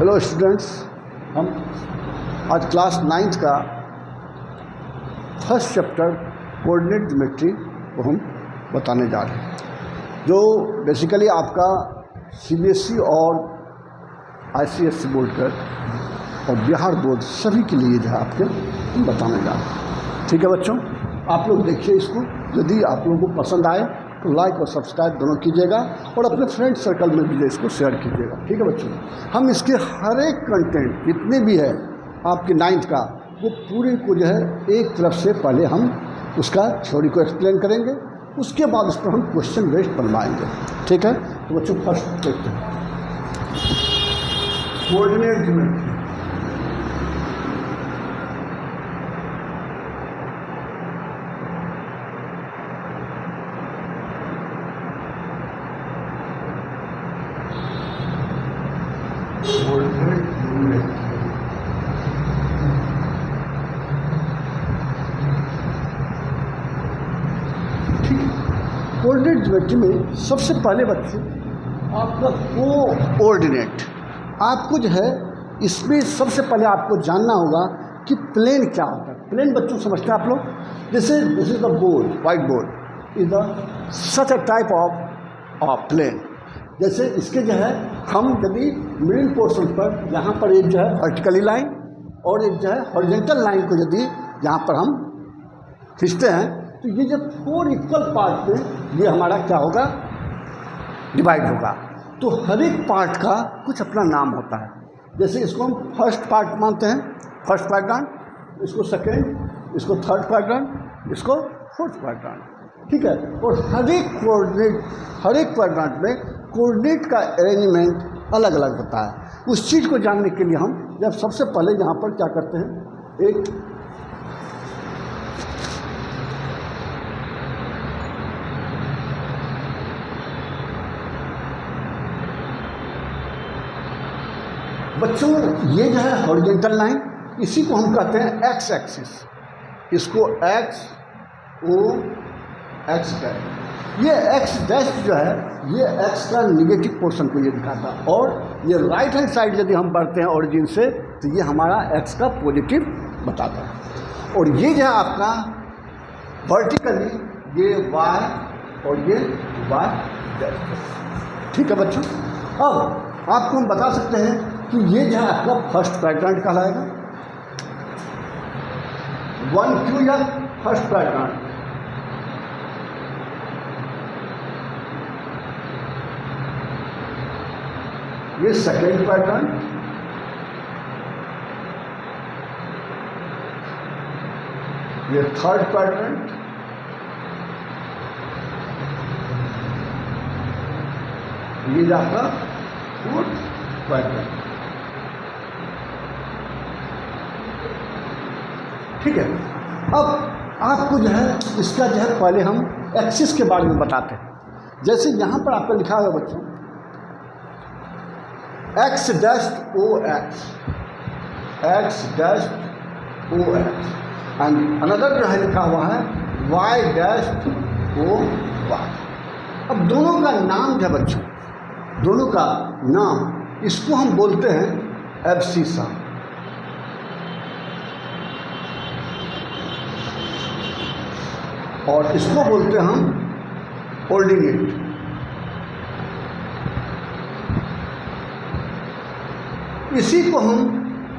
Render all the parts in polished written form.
Hello students, हम आज class 9th का फर्स्ट चैप्टर कोऑर्डिनेट ज्योमेट्री को हम बताने जा रहे हैं, जो बेसिकली आपका सीबीएसई और आईसीएसई बोर्ड का और बिहार बोर्ड सभी के लिए जो है आपके हम बताने जा रहे हैं। ठीक है बच्चों, आप लोग देखिए इसको। यदि आप लोगों को पसंद आए तो लाइक और सब्सक्राइब दोनों कीजिएगा और अपने फ्रेंड सर्कल में भी इसको शेयर कीजिएगा। ठीक है बच्चों, हम इसके हर एक कंटेंट जितने भी है आपके 9th का, वो पूरे को जो है एक तरफ से पहले हम उसका थ्योरी को एक्सप्लेन करेंगे, उसके बाद उस पर हम क्वेश्चन बेस्ड बनवाएंगे। ठीक है, तो बच्चों फर्स्ट देखते हैं कोऑर्डिनेट ज्योमेट्री। कोऑर्डिनेट ज्योमेट्री में सबसे पहले बच्चे आपका कोऑर्डिनेट, आपको जो है इसमें सबसे पहले आपको जानना होगा कि प्लेन क्या होता है। प्लेन बच्चों समझते हैं आप लोग, जैसे this is the board, white board is the such a type of plane. जैसे इसके जो है हम यदि मिडिल पोर्शन पर यहाँ पर एक जो है वर्टिकली लाइन और एक जो है हॉरिजॉन्टल लाइन को यदि यहाँ पर हम खींचते हैं तो ये जब 4 इक्वल पार्ट में ये हमारा क्या होगा, डिवाइड होगा। तो हर एक पार्ट का कुछ अपना नाम होता है। जैसे इसको हम फर्स्ट पार्ट मानते हैं, फर्स्ट क्वाड्रेंट, इसको सेकेंड, इसको थर्ड क्वाड्रेंट, इसको फोर्थ क्वाड्रेंट। ठीक है, और हर एक क्वाड्रेंट में कोऑर्डिनेट का अरेंजमेंट अलग अलग होता है। उस चीज़ को जानने के लिए हम जब सबसे पहले यहाँ पर क्या करते हैं, एक बच्चों ये जो है हॉरिजॉन्टल लाइन, इसी को हम कहते हैं एक्स एक्सिस। इसको एक्स ओ एक्स कहते। ये एक्स डैश जो है ये एक्स का निगेटिव पोर्शन को ये दिखाता है, और ये राइट हैंड साइड यदि हम बढ़ते हैं ओरिजिन से तो ये हमारा एक्स का पॉजिटिव बताता है। और ये जो है आपका वर्टिकली ये वाई और ये वाई डैश। ठीक है बच्चों, अब आपको हम बता सकते हैं कि ये जो है आपका फर्स्ट क्वाड्रेंट कहलाएगा। 1Q या फर्स्ट क्वाड्रेंट। ये सेकेंड क्वाड्रेंट, ये थर्ड क्वाड्रेंट, ये आपका फोर्थ क्वाड्रेंट। ठीक है, अब आपको जो है इसका जो है पहले हम एक्सिस के बारे में बताते हैं। जैसे यहाँ पर आपका लिखा हुआ बच्चों x dash o x, x dash o x, and another जो है लिखा हुआ है वाई डैश ओ वाई। अब दोनों का नाम जो है बच्चों, दोनों का नाम, इसको हम बोलते हैं एब्सिसा, और इसको बोलते हैं हम ऑर्डिनेट। इसी को हम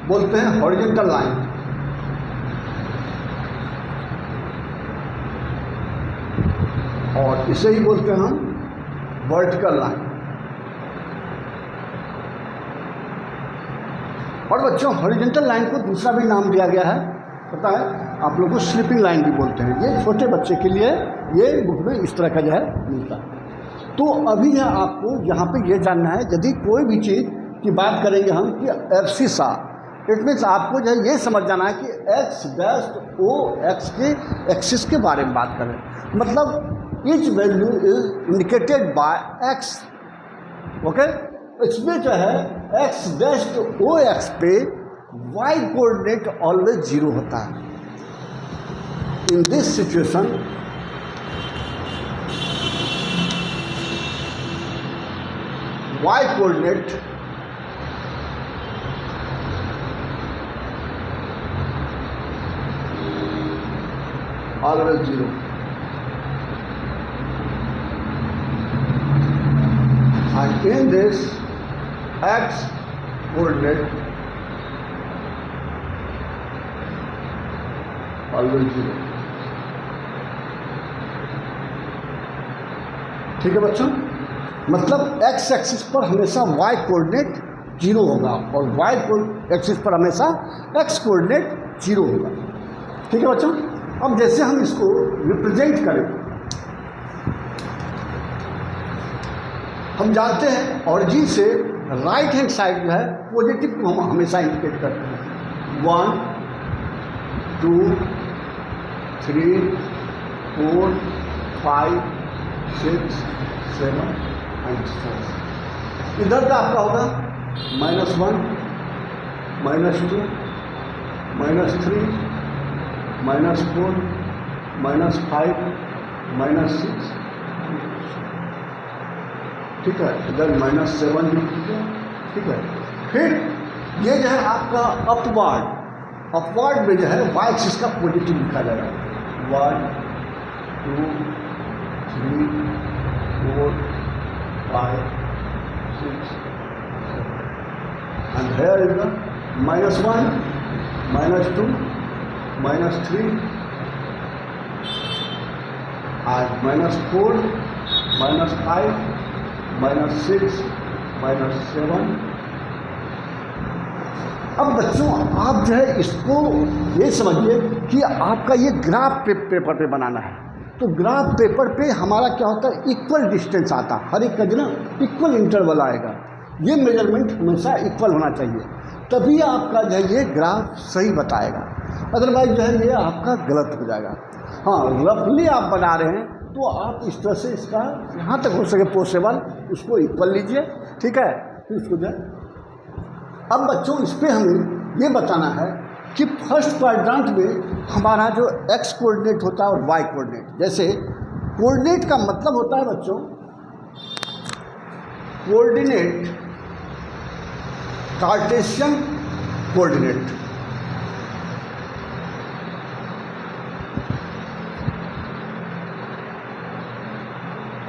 बोलते हैं हॉरिजॉन्टल लाइन, और इसे ही बोलते हैं हम वर्टिकल लाइन। और बच्चों हॉरिजॉन्टल लाइन को दूसरा भी नाम दिया गया है, पता है आप लोगों को स्लीपिंग लाइन भी बोलते हैं। ये छोटे बच्चे के लिए ये बुक में इस तरह का जो है मिलता है। तो अभी यह आपको यहाँ पे ये जानना है, यदि कोई भी चीज़ की बात करेंगे हम कि एब्सिसा, इट मीन्स आपको जो है ये समझ जाना है कि एक्स डैश ओ एक्स के एक्सिस के बारे में बात करें, मतलब each value is indicated by x. Okay, इसमें जो है एक्स डैश ओ एक्स पे वाई कोऑर्डिनेट ऑलवेज 0 होता है। In this situation y coordinate always 0. And in this x coordinate always 0. ठीक है बच्चों, मतलब x एक्सिस पर हमेशा y कोऑर्डिनेट 0 होगा और y एक्सिस पर हमेशा x कोऑर्डिनेट 0 होगा। ठीक है बच्चों, अब जैसे हम इसको रिप्रेजेंट करें, हम जानते हैं ऑरिजिन से राइट हैंड साइड जो है पॉजिटिव को हम हमेशा इंडिकेट करते हैं। 1 2 3 4 5 6 7 एंड 4। इधर का आपका होगा -1 -2 -3 -4 -5 -6। ठीक है, इधर -7 भी ठीक है। ठीक है, फिर ये जो है आपका अपवर्ड में जो है y एक्सिस का पॉजिटिव लिखा जाएगा। 1 2 3 4 5 6 and here is the -1 -2 -3 and -4 -5 -6 -7। अब बच्चों आप जो है इसको ये समझिए कि आपका ये ग्राफ पेपर पे बनाना है, तो ग्राफ पेपर पे हमारा क्या होता है, इक्वल डिस्टेंस आता है, हर एक का जो ना इक्वल इंटरवल आएगा। ये मेजरमेंट हमेशा इक्वल होना चाहिए, तभी आपका जो है ये ग्राफ सही बताएगा, अदरवाइज जो है ये आपका गलत हो जाएगा। हाँ, रफली आप बना रहे हैं तो आप इस तरह से इसका यहाँ तक हो सके पॉसिबल उसको इक्वल लीजिए। ठीक है, फिर उसको जो है अब बच्चों इस पर हमें ये बताना है कि फर्स्ट क्वाड्रेंट में हमारा जो x कोऑर्डिनेट होता है और y कोऑर्डिनेट, जैसे कोऑर्डिनेट का मतलब होता है बच्चों coordinate Cartesian coordinate.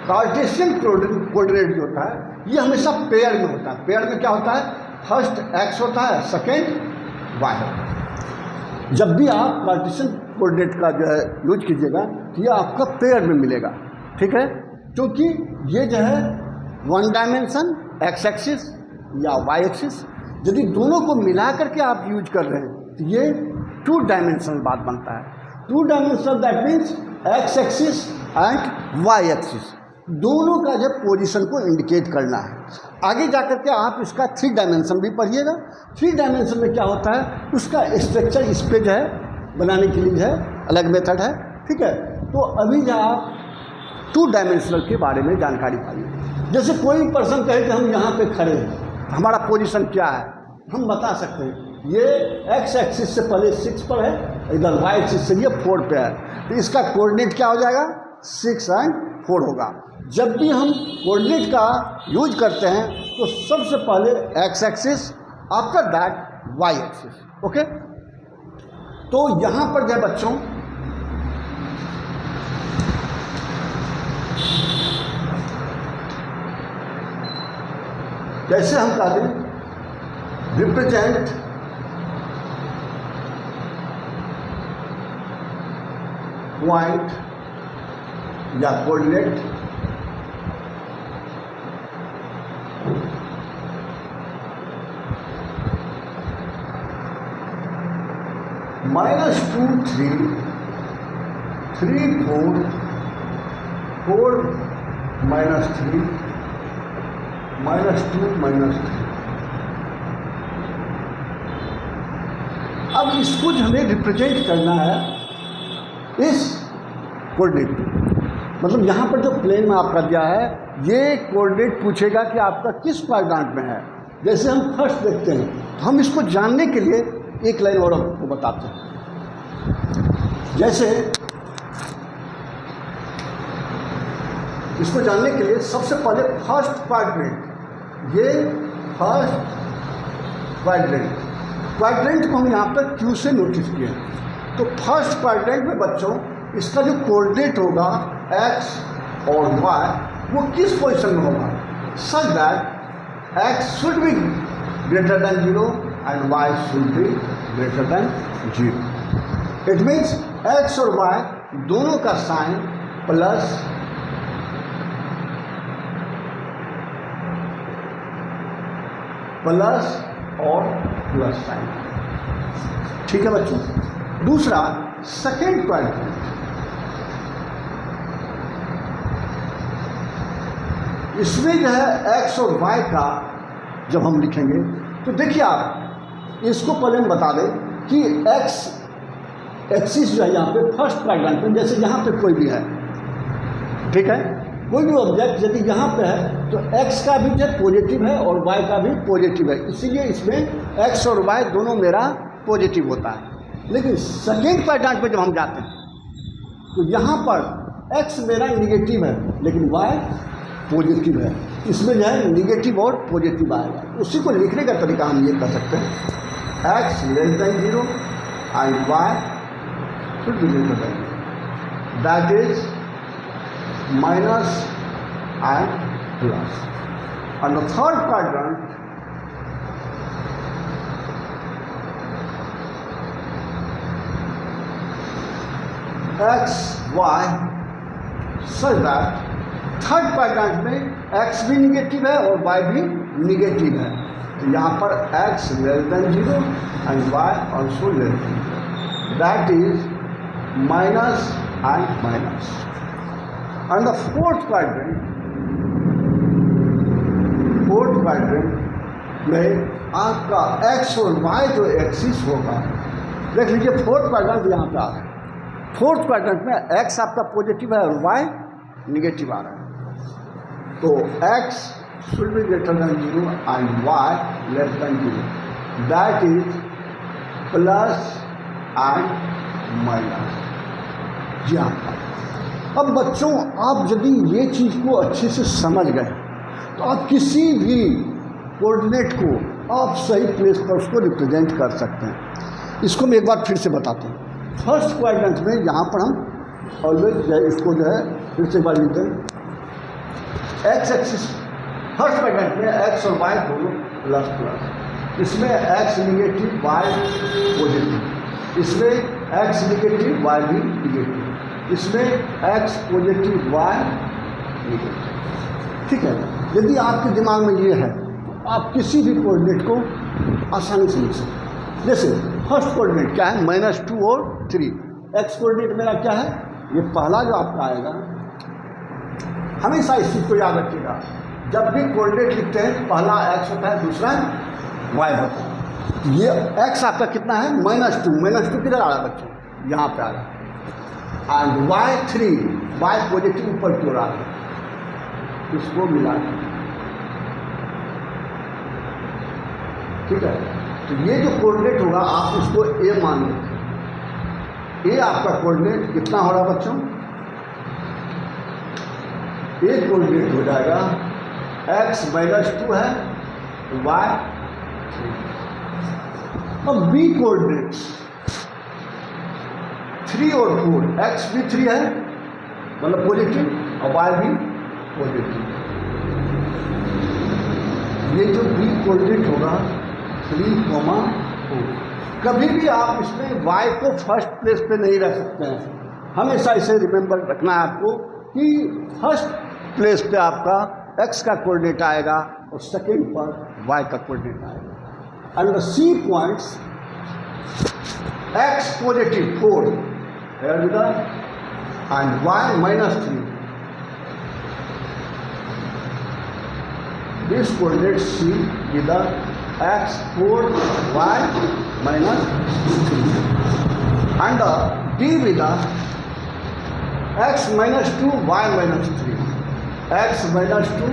Cartesian coordinate जो होता है ये हमेशा पेयर में होता है। पेयर में क्या होता है, फर्स्ट x होता है, सेकेंड y होता है। जब भी आप कार्टेशियन कोऑर्डिनेट का जो है यूज कीजिएगा तो ये आपका पेयर में मिलेगा। ठीक है, क्योंकि ये जो है 1 डायमेंशन x एक्सिस या y एक्सिस, यदि दोनों को मिला करके आप यूज कर रहे हैं तो ये 2 डायमेंशनल बात बनता है। 2 dimensional that means x axis and y axis, दोनों का जब पोजीशन को इंडिकेट करना है। आगे जाकर के आप इसका 3 डायमेंशन भी पढ़िएगा। 3 डायमेंशन में क्या होता है, उसका स्ट्रक्चर इस पे जो है बनाने के लिए जो है अलग मेथड है। ठीक है, तो अभी जो आप 2 डायमेंशनल के बारे में जानकारी पाइए। जैसे कोई पर्सन कहे कि हम यहाँ पे खड़े हैं, हमारा पोजीशन क्या है, हम बता सकते हैं ये x एक्सिस से पहले 6 पर है, इधर y एक्सिस से ये 4 पे है, तो इसका कोऑर्डिनेट क्या हो जाएगा, 6 एंड 4 होगा। जब भी हम कोऑर्डिनेट का यूज करते हैं तो सबसे पहले x axis, after that y axis. Okay, तो यहाँ पर जो बच्चों जैसे हम कहते हैं रिप्रेजेंट पॉइंट या कोऑर्डिनेट -2 3 3 4 4 -3 -2 -3। अब इसको जो हमें रिप्रेजेंट करना है इस कोऑर्डिनेट, मतलब यहाँ पर जो प्लेन में आपका दिया है ये कोऑर्डिनेट पूछेगा कि आपका किस क्वाड्रेंट में है। जैसे हम फर्स्ट देखते हैं तो हम इसको जानने के लिए एक लाइन और आपको बताते हैं। जैसे इसको जानने के लिए सबसे पहले फर्स्ट क्वाड्रेंट, ये फर्स्ट क्वाड्रेंट को हम यहाँ पर Q से नोटिस किए। तो फर्स्ट क्वाड्रेंट में बच्चों इसका जो कोऑर्डिनेट होगा x और y वो किस पोजीशन में होगा, such that x should be greater than 0 and y should be greater than 0। It means x और y दोनों का साइन प्लस और प्लस साइन। ठीक है बच्चों। दूसरा सेकेंड क्वाड्रेंट, इसमें जो है x और y का जब हम लिखेंगे तो देखिए आप इसको पहले हम बता दें कि x एक्सिस जो है यहाँ पे फर्स्ट क्वाड्रेंट में, जैसे यहाँ पे कोई भी है, ठीक है, कोई भी ऑब्जेक्ट यदि यहाँ पे है तो x का भी जो पॉजिटिव है और y का भी पॉजिटिव है, इसीलिए इसमें x और y दोनों मेरा पॉजिटिव होता है। लेकिन सेकेंड क्वाड्रेंट पे जब हम जाते हैं तो यहाँ पर x मेरा निगेटिव है लेकिन y पॉजिटिव है, इसमें जो है निगेटिव और पॉजिटिव आएगा। उसी को लिखने का तरीका हम ये कर सकते हैं, x less than 0 and y should be greater than 0, that is minus and plus. And the third quadrant, x, y, such that third quadrant में x भी निगेटिव है और y भी निगेटिव है, तो यहाँ पर x less than 0 and y also less than 0, that is minus and minus. And the fourth quadrant में आपका x और y जो एक्सिस होगा, देख लीजिए फोर्थ क्वाड्रेंट यहाँ पे आ रहा है। फोर्थ क्वाड्रेंट में x आपका पॉजिटिव है और y निगेटिव आ रहा है, तो x should be greater than 0 and y less than 0, that is plus and minus. जी हाँ। अब बच्चों आप यदि ये चीज़ को अच्छे से समझ गए तो आप किसी भी कोऑर्डिनेट को आप सही प्लेस पर उसको रिप्रेजेंट कर सकते हैं। इसको मैं एक बार फिर से बताता हूँ। फर्स्ट क्वाड्रेंट में यहाँ पर हम ऑलवेज इसको जो है फिर से एक बार लिखते हैं, एक्स एक्सिस फर्स्ट क्वाड्रेंट में एक्स और वाई दोनों प्लस प्लस, इसमें एक्स निगेटिव वाई पॉजिटिव, इसमें एक्स निगेटिव वाई भी निगेटिव, इसमें x पॉजिटिव y निगेटिव। ठीक है, यदि आपके दिमाग में ये है तो आप किसी भी कोऑर्डिनेट को आसानी से लिख सकते हैं। जैसे फर्स्ट कोऑर्डिनेट क्या है, -2 और 3। x कोऑर्डिनेट मेरा क्या है, ये पहला जो आपका आएगा, हमेशा इस चीज़ को याद रखिएगा, जब भी कोऑर्डिनेट लिखते हैं पहला x होता है, दूसरा y होता है। ये x आपका कितना है, -2 किधर आ रहा है बच्चों, यहाँ पे आ रहा है, एंड y3 y पॉजिटिव ऊपर की ओर आ रहा है, इसको मिला के, ठीक है। तो ये जो कोऑर्डिनेट होगा आप उसको a मान लो। a आपका कोऑर्डिनेट कितना हो रहा है बच्चों, a कोऑर्डिनेट हो जाएगा x -2 है, y 3। अब b कोऑर्डिनेट्स 3 और 4, x भी 3 है मतलब पॉजिटिव और y भी पॉजिटिव। ये जो b कोऑर्डिनेट होगा 3, 4, कभी भी आप इसमें y को फर्स्ट प्लेस पे नहीं रख सकते हैं। हमेशा इसे रिमेंबर रखना है आपको कि फर्स्ट प्लेस पे आपका x का कोऑर्डिनेट आएगा और सेकंड पर y का कोऑर्डिनेट आएगा। And the C points x positive 4 and y -3, this coordinate C with the x 4 y -3 and the D with the x -2 y -3, x -2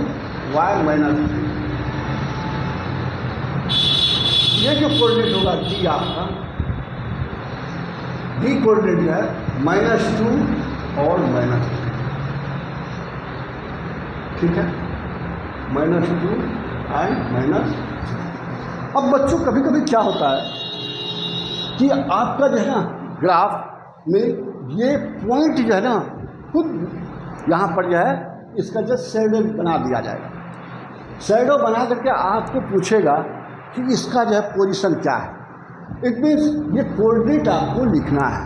y -3। ये जो कोऑर्डिनेट होगा D आपका, D कोऑर्डिनेट है -2 और -3, ठीक है, -2 एंड -3। अब बच्चों कभी कभी क्या होता है कि आपका जो है ना ग्राफ में ये पॉइंट जो है ना खुद यहाँ पर जो है इसका जो शैडो बना दिया जाएगा। शैडो बना करके आपको पूछेगा कि इसका जो है पोजीशन क्या है। इट मीन्स ये कोऑर्डिनेट आपको लिखना है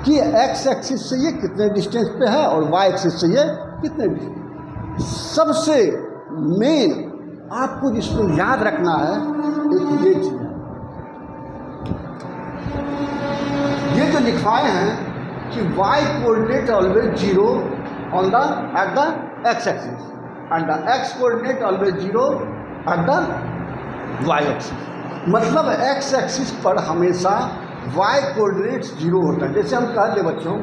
कि एक्स एक्सिस से ये कितने डिस्टेंस पे है और वाई एक्सिस से ये कितने डिस्टेंस। सबसे मेन आपको जिसमें याद रखना है एक ये चीज़ है, ये जो लिखवाए हैं कि y coordinate always zero on the at the x axis and the x coordinate always zero at the y axis. मतलब एक्स एक्सिस पर हमेशा वाई कोऑर्डिनेट्स जीरो होता है। जैसे हम कह दें बच्चों,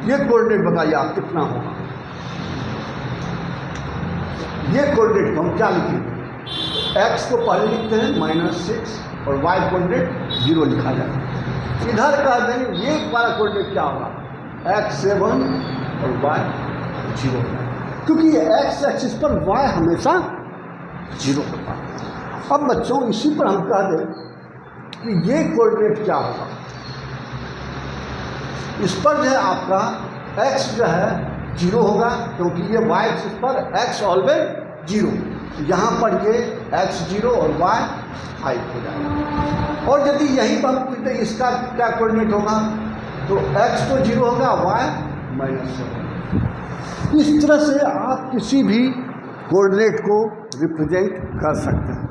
ये कोऑर्डिनेट बताइए आप कितना होगा। ये कोऑर्डिनेट को हम क्या लिखेंगे, एक्स को पहले लिखते हैं -6 और वाई कोऑर्डिनेट 0 लिखा जाए। इधर कह दें ये वाला कोऑर्डिनेट क्या होगा, x7 और y0, क्योंकि एक्स एक्सिस पर y हमेशा 0 होता है। अब बच्चों इसी पर हम कह दें कि ये कोऑर्डिनेट क्या होगा, इस पर जो है आपका x जो है 0 होगा, क्योंकि ये y एक्सिस पर x ऑलवेज 0, यहाँ पर ये x0 और y 5 हो जाएगा। और यदि यहीं पर हम पूछते हैं इसका क्या कोऑर्डिनेट होगा, तो x तो 0 होगा, y -7। इस तरह से आप किसी भी कोऑर्डिनेट को रिप्रेजेंट कर सकते हैं।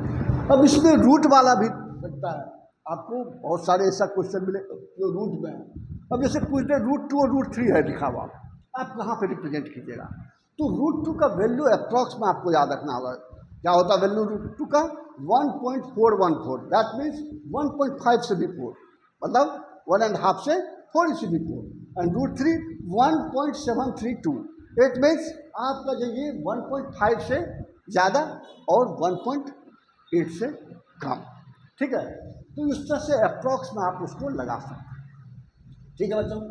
अब इसमें रूट वाला भी लगता है, आपको बहुत सारे ऐसा क्वेश्चन मिले जो रूट में है। अब जैसे पूछते हैं √2 और √3 है लिखा हुआ, आप कहाँ पे रिप्रेजेंट कीजिएगा, तो √2 का वैल्यू अप्रॉक्स में आपको याद रखना होगा। क्या होता है वैल्यू √2 का, 1.414, दैट मीन्स 1.5 से भी 4, मतलब 1.5 से थोड़ी सी भी 4, एंड √3 1.732, इट मीन्स आपका जो ये 1.5 से ज़्यादा और 1.8 से कम, ठीक है। तो इस तरह से अप्रॉक्स में आप उसको लगा सकते हैं, ठीक है बच्चों।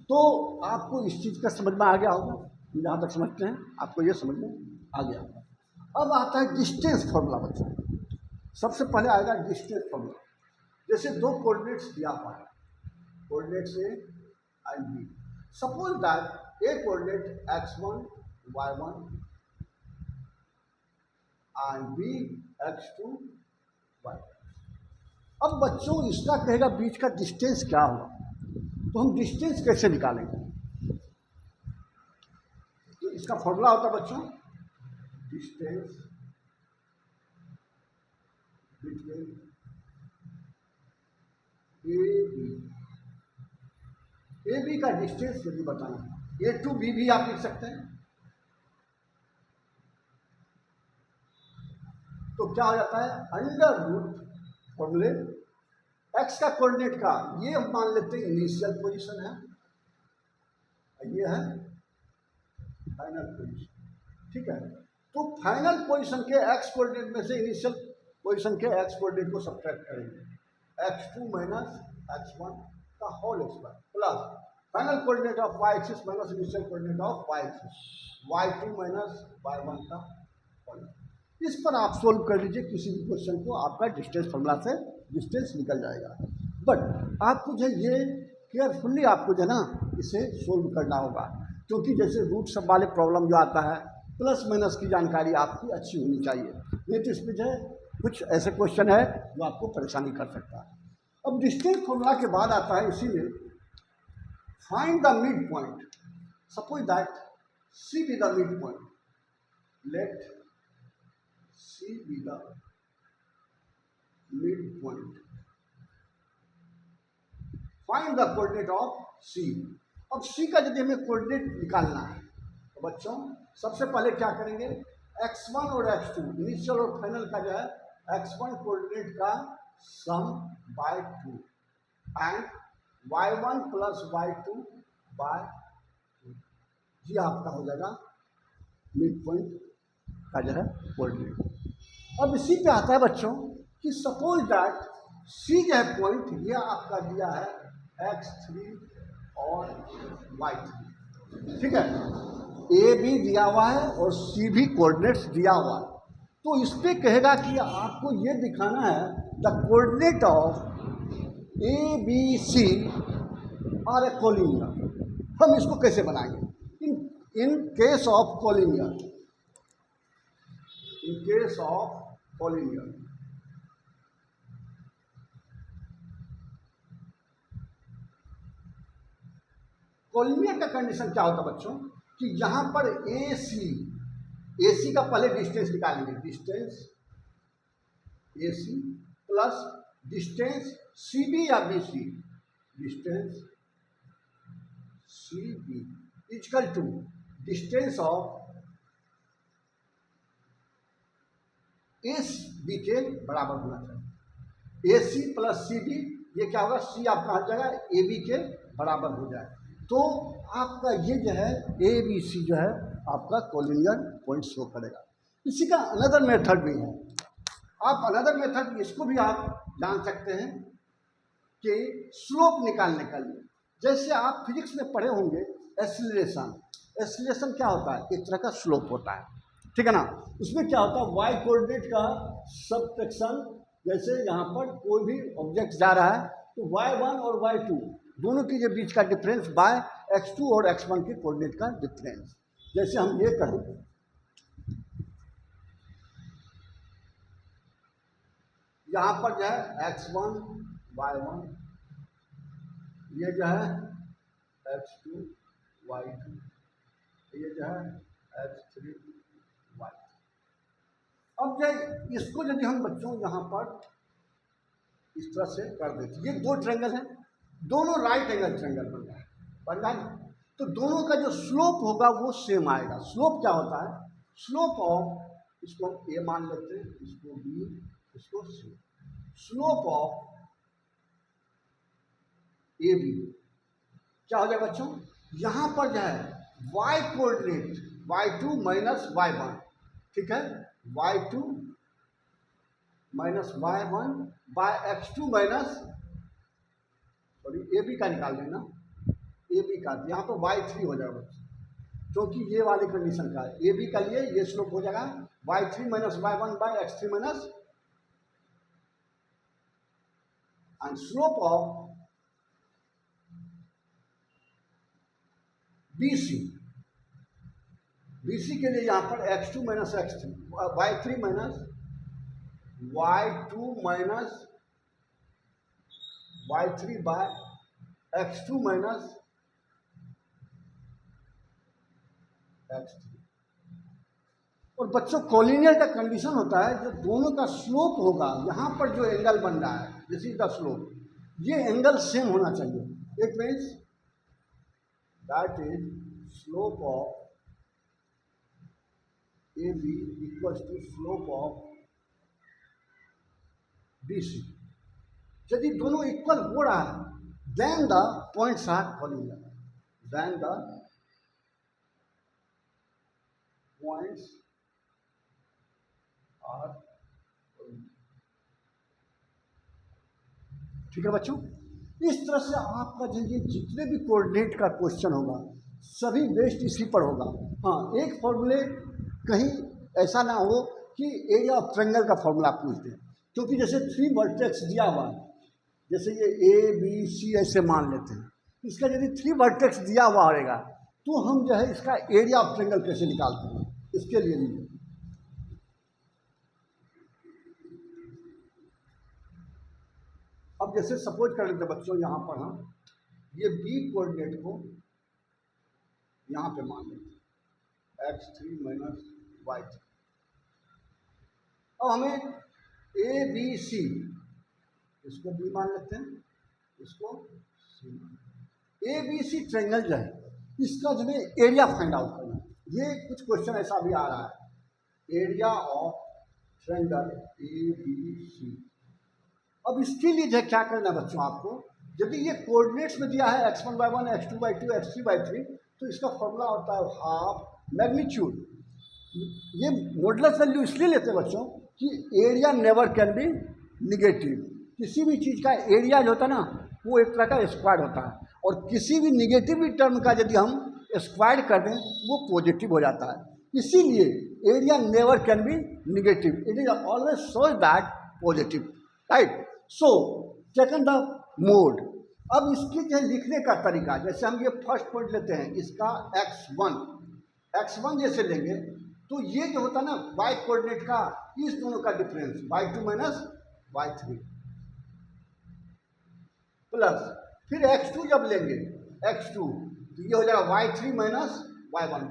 तो आपको इस चीज़ का समझ में आ गया होगा, जहाँ तक समझते हैं आपको ये समझ में आ गया होगा। अब आता है डिस्टेंस फॉर्मूला बच्चों। सबसे पहले आएगा डिस्टेंस फॉर्मूला। जैसे दो कोऑर्डिनेट्स दिया हुआ है, coordinates A and B. Suppose that A coordinate x1 y1 and B x2 y। अब बच्चों इसका कहेगा बीच का डिस्टेंस क्या होगा, तो हम डिस्टेंस कैसे निकालेंगे। तो इसका फॉर्मूला होता है बच्चों, डिस्टेंस बिटवीन ए बी का डिस्टेंस यदि बताना, A to B भी आप लिख सकते हैं। तो क्या हो जाता है, अंडर रूट फॉर्मूले एक्स का कोऑर्डिनेट का ये हम मान लेते हैं इनिशियल पोजीशन है, ये है फाइनल पोजीशन, ठीक है। तो फाइनल पोजीशन के एक्स कोऑर्डिनेट में से इनिशियल पोजीशन के एक्स कोऑर्डिनेट को सब्ट्रैक्ट करेंगे, x2 - x1 का whole square plus final coordinate of y axis minus initial coordinate of y axis, y2 - y1 का होल। इस पर आप सोल्व कर लीजिए किसी भी क्वेश्चन को, आपका डिस्टेंस फॉर्मूला से डिस्टेंस निकल जाएगा। बट आपको जो ये केयरफुली आपको जो है ना इसे सोल्व करना होगा, क्योंकि जैसे रूट सब वाले प्रॉब्लम जो आता है प्लस माइनस की जानकारी आपकी अच्छी होनी चाहिए, नहीं तो इसमें जो है कुछ ऐसे क्वेश्चन है जो आपको परेशानी कर सकता है। अब डिस्टेंस फॉर्मूला के बाद आता है इसी में find the mid point. Suppose that C be the mid point, let C be the mid point, find the coordinate of C. अब सी का यदि हमें कोऑर्डिनेट निकालना है तो बच्चों सबसे पहले क्या करेंगे, x1 और x2 इनिशियल और फाइनल का जो है x1 कोऑर्डिनेट का sum by 2 and y1 plus y2 by 2, ये आपका हो जाएगा मिड पॉइंट का जो है कोऑर्डिनेट। अब इसी पे आता है बच्चों कि सपोज दैट सी जो है पॉइंट ये आपका दिया है x3 और y3, ठीक है। ए भी दिया हुआ है और सी भी कोऑर्डिनेट्स दिया हुआ है, तो इस पे कहेगा कि आपको ये दिखाना है the coordinate of A B C are a collinear. हम इसको कैसे बनाएंगे? In case of collinear, in case of collinear, collinear का कंडीशन क्या होता है बच्चों कि यहां पर AC का पहले डिस्टेंस निकालेंगे, distance AC plus distance CB या BC, distance CB equal to distance of SB के बराबर होना चाहिए। AC प्लस CB, ये क्या होगा, C आपका हर जगह AB के बराबर हो जाए, तो आपका ये जो है ABC जो है आपका कोलिनियर पॉइंट शो करेगा। इसी का अनदर मेथड भी है, आप अनदर मेथड इसको भी आप जान सकते हैं कि स्लोप निकालने के लिए, जैसे आप फिजिक्स में पढ़े होंगे एक्सीलरेशन, एक्सीलरेशन क्या होता है, एक तरह का स्लोप होता है, ठीक है ना। उसमें क्या होता है, वाई कोऑर्डिनेट का सबट्रैक्शन, जैसे यहाँ पर कोई भी ऑब्जेक्ट जा रहा है तो y1 और y2 दोनों के जो बीच का डिफरेंस बाय x2 और x1 के कोऑर्डिनेट का डिफरेंस, जैसे हम ये करें, यहाँ पर जो है x1 y1, ये जो है x2 y2, ये जो है x3 y। अब जो इसको यदि हम बच्चों यहाँ पर इस तरह से कर देते, ये दो ट्रायंगल हैं, दोनों राइट एंगल ट्रायंगल बन रहा है, तो दोनों का जो स्लोप होगा वो सेम आएगा। स्लोप क्या होता है, स्लोप ऑफ, इसको हम A मान लेते हैं, इसको B, इसको C, स्लोप ऑफ AB क्या हो जाएगा बच्चों, यहाँ पर जो है y coordinate y2 minus y1, ठीक है, y2 minus y1 by x2 minus, sorry AB का निकाल लेना, AB का यहाँ पर y3 हो जाएगा क्योंकि ये वाली कंडीशन का है, AB का लिए ये स्लोप हो जाएगा y3 minus y1 by x3 minus, and slope of BC, BC के लिए यहाँ पर x2 minus x3, y3 minus y2 minus y3 by x2 minus x3। और बच्चों कोलिनियर का कंडीशन होता है जो दोनों का स्लोप होगा, यहाँ पर जो एंगल बन रहा है दिस इज द स्लोप, ये एंगल सेम होना चाहिए, it means that is slope of AB equals to slope of BC। यदि दोनों इक्वल हो रहा है then the points are collinear, then the points are collinear, ठीक है बच्चों। इस तरह से आपका जितने भी कोऑर्डिनेट का क्वेश्चन होगा सभी बेस्ड इसी पर होगा। हाँ, एक फॉर्मूले कहीं ऐसा ना हो कि एरिया ऑफ ट्रायंगल का फॉर्मूला आप पूछ दें, क्योंकि जैसे 3 वर्टेक्स दिया हुआ है, जैसे ये ABC ऐसे मान लेते हैं, इसका यदि 3 वर्टेक्स दिया हुआ रहेगा तो हम जो है इसका एरिया ऑफ ट्रायंगल कैसे निकालते हैं, इसके लिए भी अब जैसे सपोज कर लेते बच्चों, यहाँ पर हम ये B कोऑर्डिनेट को यहाँ पे मान लेते हैं x3 माइनस y3, अब हमें ABC, इसको B मान लेते हैं, इसको C मान लेते हैं। ABC ट्रायंगल जो है इसका जो है एरिया फाइंड आउट करना, ये कुछ क्वेश्चन ऐसा भी आ रहा है, एरिया ऑफ ट्रायंगल ABC। अब इसके लिए जो क्या करना है बच्चों आपको, यदि ये कोऑर्डिनेट्स में दिया है x1 y1 x2 y2 x3 y3, तो इसका फॉर्मूला होता है हाफ मैग्नीट्यूड। ये मॉडुलस वैल्यू इसलिए लेते हैं बच्चों कि area never can be negative, किसी भी चीज़ का एरिया जो होता है ना वो एक तरह का स्क्वायर होता है, और किसी भी निगेटिव टर्म का यदि हम स्क्वायर कर दें वो पॉजिटिव हो जाता है, इसीलिए area never can be negative, it is always shows that positive, right. So taken the mode, अब इसकी जो है लिखने का तरीका, जैसे हम ये फर्स्ट पॉइंट लेते हैं इसका x1 जैसे लेंगे तो ये जो होता है ना y कोऑर्डिनेट का, इस दोनों का difference y2 minus y3 plus फिर x2 जब लेंगे x2 तो ये हो जाएगा y3 माइनस y1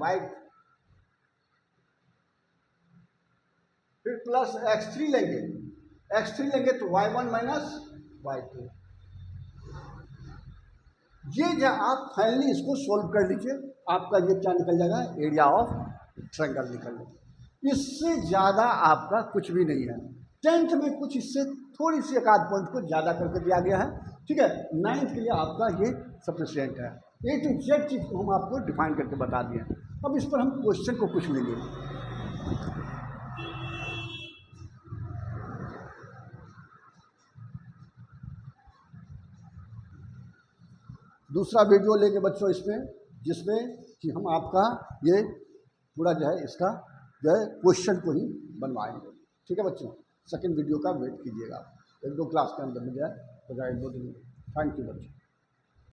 फिर प्लस x3 लेंगे तो y1 माइनस y2। ये जो आप फाइनली इसको सोल्व कर लीजिए, आपका ये क्या निकल जाएगा, एरिया ऑफ ट्रायंगल निकल जाएगा। इससे ज़्यादा आपका कुछ भी नहीं है। 10th में कुछ इससे थोड़ी सी एक आध पॉइंट को ज़्यादा करके दिया गया है, ठीक है। 9th के लिए आपका ये सफिशिएंट है। A to Z चीज़ को हम आपको डिफाइन करके बता दिए। अब इस पर हम क्वेश्चन को कुछ लेंगे। दूसरा वीडियो लेंगे बच्चों इसमें, जिसमें कि हम आपका ये पूरा जो है इसका जो है क्वेश्चन को ही बनवाएंगे, ठीक है बच्चों। सेकंड वीडियो का वेट कीजिएगा, 1-2 क्लास के अंदर में जो है हो जाए 2 दिन। थैंक यू बच्चों।